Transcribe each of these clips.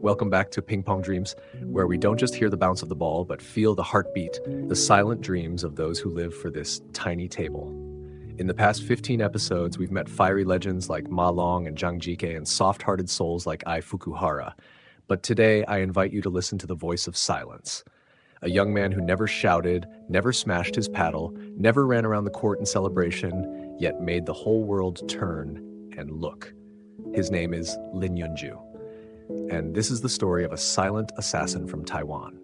Welcome back to Ping Pong Dreams, where we don't just hear the bounce of the ball, but feel the heartbeat, the silent dreams of those who live for this tiny table. In the past 15 episodes, we've met fiery legends like Ma Long and Zhang Jike and soft-hearted souls like Ai Fukuhara. But today, I invite you to listen to the voice of silence. A young man who never shouted, never smashed his paddle, never ran around the court in celebration, yet made the whole world turn and look. His name is Lin Yun-Ju. And this is the story of a silent assassin from Taiwan,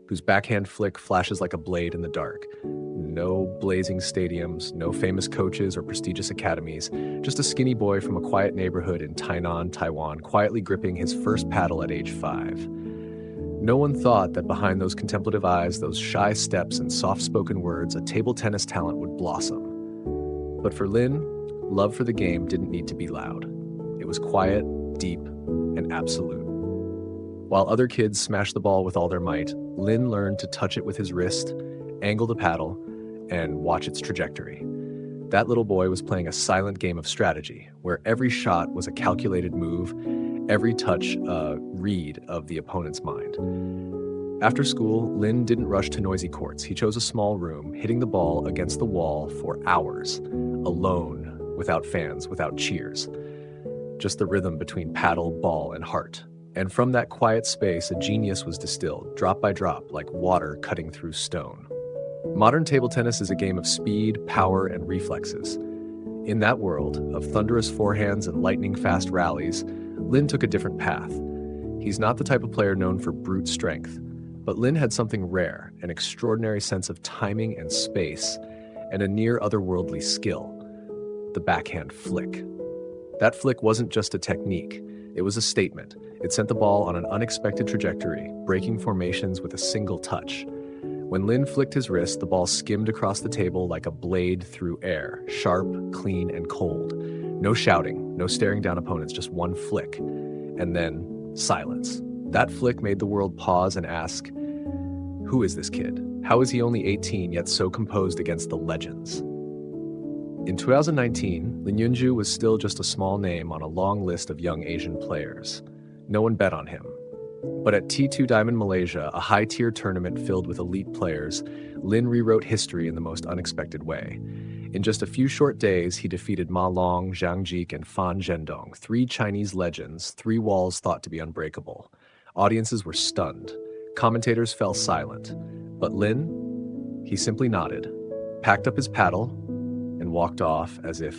whose backhand flick flashes like a blade in the dark. No blazing stadiums, no famous coaches or prestigious academies, just a skinny boy from a quiet neighborhood in Tainan, Taiwan, quietly gripping his first paddle at age 5. No one thought that behind those contemplative eyes, those shy steps and soft-spoken words, a table tennis talent would blossom. But for Lin, love for the game didn't need to be loud. It was quiet, deep, and absolute. While other kids smashed the ball with all their might, Lin learned to touch it with his wrist, angle the paddle, and watch its trajectory. That little boy was playing a silent game of strategy, where every shot was a calculated move, every touch a read of the opponent's mind. After school, Lin didn't rush to noisy courts. He chose a small room, hitting the ball against the wall for hours, alone, without fans, without cheers. Just the rhythm between paddle, ball, and heart. And from that quiet space, a genius was distilled, drop by drop, like water cutting through stone. Modern table tennis is a game of speed, power, and reflexes. In that world of thunderous forehands and lightning-fast rallies, Lin took a different path. He's not the type of player known for brute strength, but Lin had something rare, an extraordinary sense of timing and space, and a near otherworldly skill: the backhand flick. That flick wasn't just a technique, it was a statement. It sent the ball on an unexpected trajectory, breaking formations with a single touch. When Lin flicked his wrist, the ball skimmed across the table like a blade through air, sharp, clean, and cold. No shouting, no staring down opponents, just one flick. And then silence. That flick made the world pause and ask, who is this kid? How is he only 18 yet so composed against the legends? In 2019, Lin Yun-Ju was still just a small name on a long list of young Asian players. No one bet on him. But at T2 Diamond Malaysia, a high-tier tournament filled with elite players, Lin rewrote history in the most unexpected way. In just a few short days, he defeated Ma Long, Zhang Jike, and Zhendong, 3 Chinese legends, 3 walls thought to be unbreakable. Audiences were stunned. Commentators fell silent. But Lin, he simply nodded, packed up his paddle, and walked off as if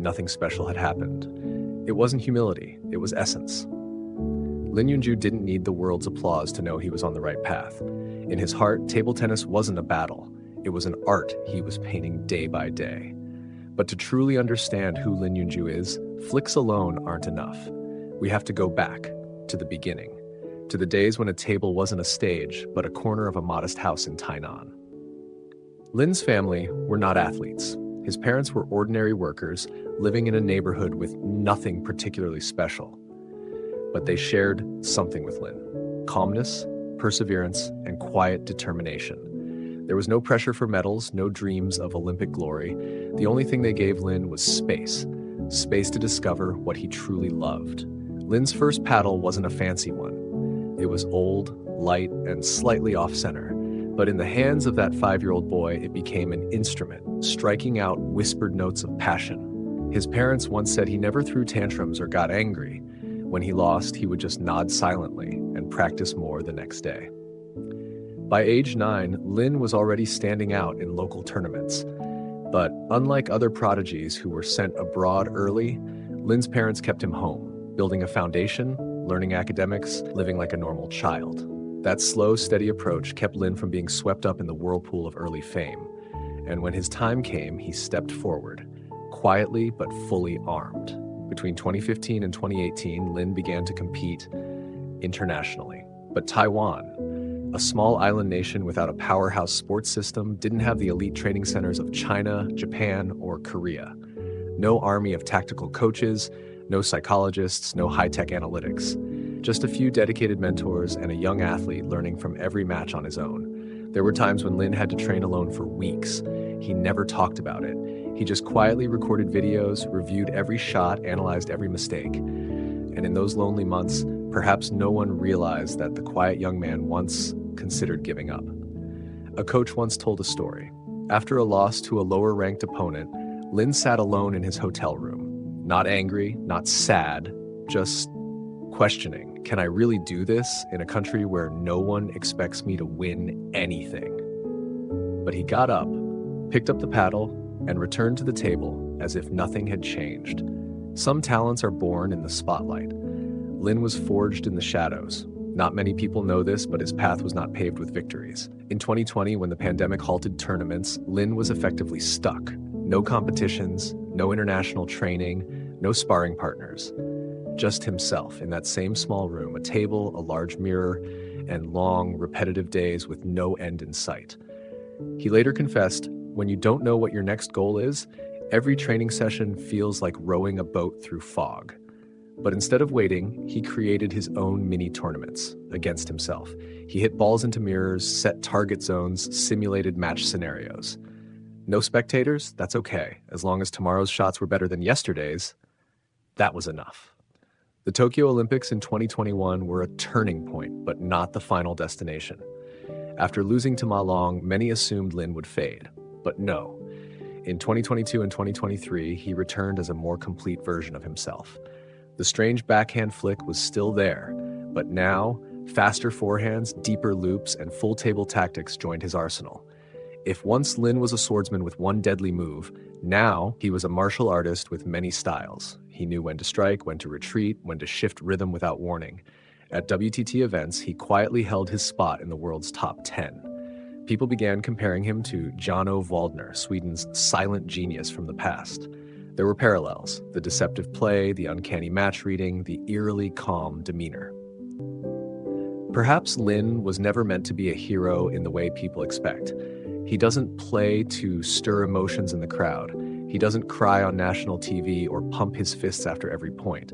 nothing special had happened. It wasn't humility, it was essence. Lin Yun-Ju didn't need the world's applause to know he was on the right path. In his heart, table tennis wasn't a battle. It was an art he was painting day by day. But to truly understand who Lin Yun-Ju is, flicks alone aren't enough. We have to go back to the beginning, to the days when a table wasn't a stage, but a corner of a modest house in Tainan. Lin's family were not athletes. His parents were ordinary workers living in a neighborhood with nothing particularly special. But they shared something with Lin: calmness, perseverance, and quiet determination. There was no pressure for medals, no dreams of Olympic glory. The only thing they gave Lin was space to discover what he truly loved. Lin's first paddle wasn't a fancy one. It was old, light, and slightly off-center. But in the hands of that 5-year-old boy, it became an instrument, striking out whispered notes of passion. His parents once said he never threw tantrums or got angry. When he lost, he would just nod silently and practice more the next day. By age 9, Lin was already standing out in local tournaments. But unlike other prodigies who were sent abroad early, Lin's parents kept him home, building a foundation, learning academics, living like a normal child. That slow, steady approach kept Lin from being swept up in the whirlpool of early fame. And when his time came, he stepped forward, quietly but fully armed. Between 2015 and 2018, Lin began to compete internationally. But Taiwan, a small island nation without a powerhouse sports system, didn't have the elite training centers of China, Japan, or Korea. No army of tactical coaches, no psychologists, no high-tech analytics. Just a few dedicated mentors and a young athlete learning from every match on his own. There were times when Lin had to train alone for weeks. He never talked about it. He just quietly recorded videos, reviewed every shot, analyzed every mistake. And in those lonely months, perhaps no one realized that the quiet young man once considered giving up. A coach once told a story. After a loss to a lower-ranked opponent, Lin sat alone in his hotel room. Not angry, not sad, just questioning, can I really do this in a country where no one expects me to win anything? But he got up, picked up the paddle, and returned to the table as if nothing had changed. Some talents are born in the spotlight. Lin was forged in the shadows. Not many people know this, but his path was not paved with victories. In 2020, when the pandemic halted tournaments, Lin was effectively stuck. No competitions, no international training, no sparring partners. Just himself in that same small room, a table, a large mirror, and long, repetitive days with no end in sight. He later confessed, when you don't know what your next goal is, every training session feels like rowing a boat through fog. But instead of waiting, he created his own mini tournaments against himself. He hit balls into mirrors, set target zones, simulated match scenarios. No spectators? That's okay. As long as tomorrow's shots were better than yesterday's, that was enough. The Tokyo Olympics in 2021 were a turning point, but not the final destination. After losing to Ma Long, many assumed Lin would fade. But no. In 2022 and 2023, he returned as a more complete version of himself. The strange backhand flick was still there, but now, faster forehands, deeper loops, and full table tactics joined his arsenal. If once Lin was a swordsman with one deadly move, now he was a martial artist with many styles. He knew when to strike, when to retreat, when to shift rhythm without warning. At WTT events, he quietly held his spot in the world's top 10. People began comparing him to Jan-Ove Waldner, Sweden's silent genius from the past. There were parallels: the deceptive play, the uncanny match reading, the eerily calm demeanor. Perhaps Lin was never meant to be a hero in the way people expect. He doesn't play to stir emotions in the crowd. He doesn't cry on national TV or pump his fists after every point.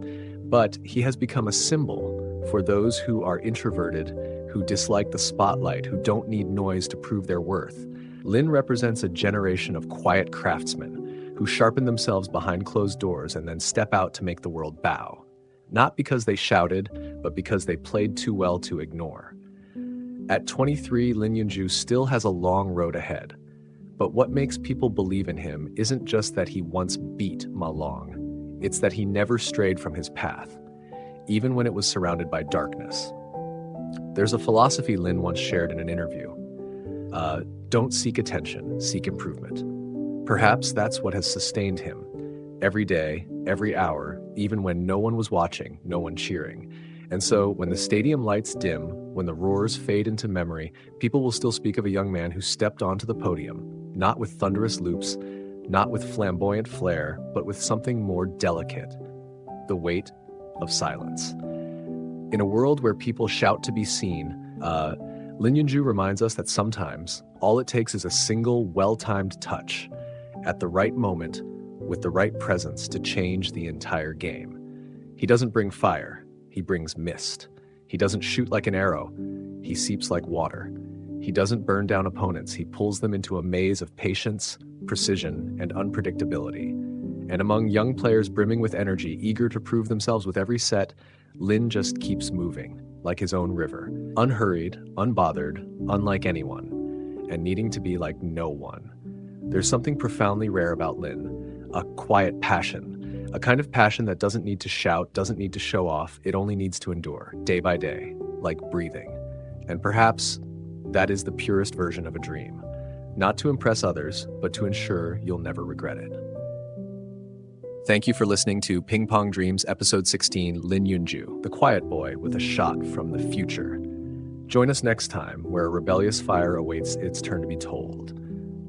But he has become a symbol for those who are introverted, who dislike the spotlight, who don't need noise to prove their worth. Lin represents a generation of quiet craftsmen who sharpen themselves behind closed doors and then step out to make the world bow. Not because they shouted, but because they played too well to ignore. At 23, Lin Yun-Ju still has a long road ahead. But what makes people believe in him isn't just that he once beat Ma Long. It's that he never strayed from his path, even when it was surrounded by darkness. There's a philosophy Lin once shared in an interview. Don't seek attention, seek improvement. Perhaps that's what has sustained him. Every day, every hour, even when no one was watching, no one cheering. And so, when the stadium lights dim, when the roars fade into memory, people will still speak of a young man who stepped onto the podium, not with thunderous loops, not with flamboyant flair, but with something more delicate: the weight of silence. In a world where people shout to be seen, Lin Yun-Ju reminds us that sometimes all it takes is a single, well-timed touch at the right moment with the right presence to change the entire game. He doesn't bring fire, he brings mist. He doesn't shoot like an arrow, he seeps like water. He doesn't burn down opponents, he pulls them into a maze of patience, precision, and unpredictability. And among young players brimming with energy, eager to prove themselves with every set, Lin just keeps moving, like his own river, unhurried, unbothered, unlike anyone, and needing to be like no one. There's something profoundly rare about Lin, a quiet passion, a kind of passion that doesn't need to shout, doesn't need to show off, it only needs to endure, day by day, like breathing. And perhaps that is the purest version of a dream, not to impress others, but to ensure you'll never regret it. Thank you for listening to Ping Pong Dreams Episode 16, Lin Yun-Ju, the quiet boy with a shot from the future. Join us next time, where a rebellious fire awaits its turn to be told.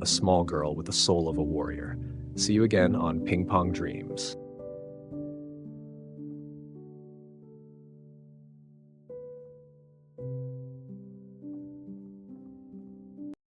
A small girl with the soul of a warrior. See you again on Ping Pong Dreams.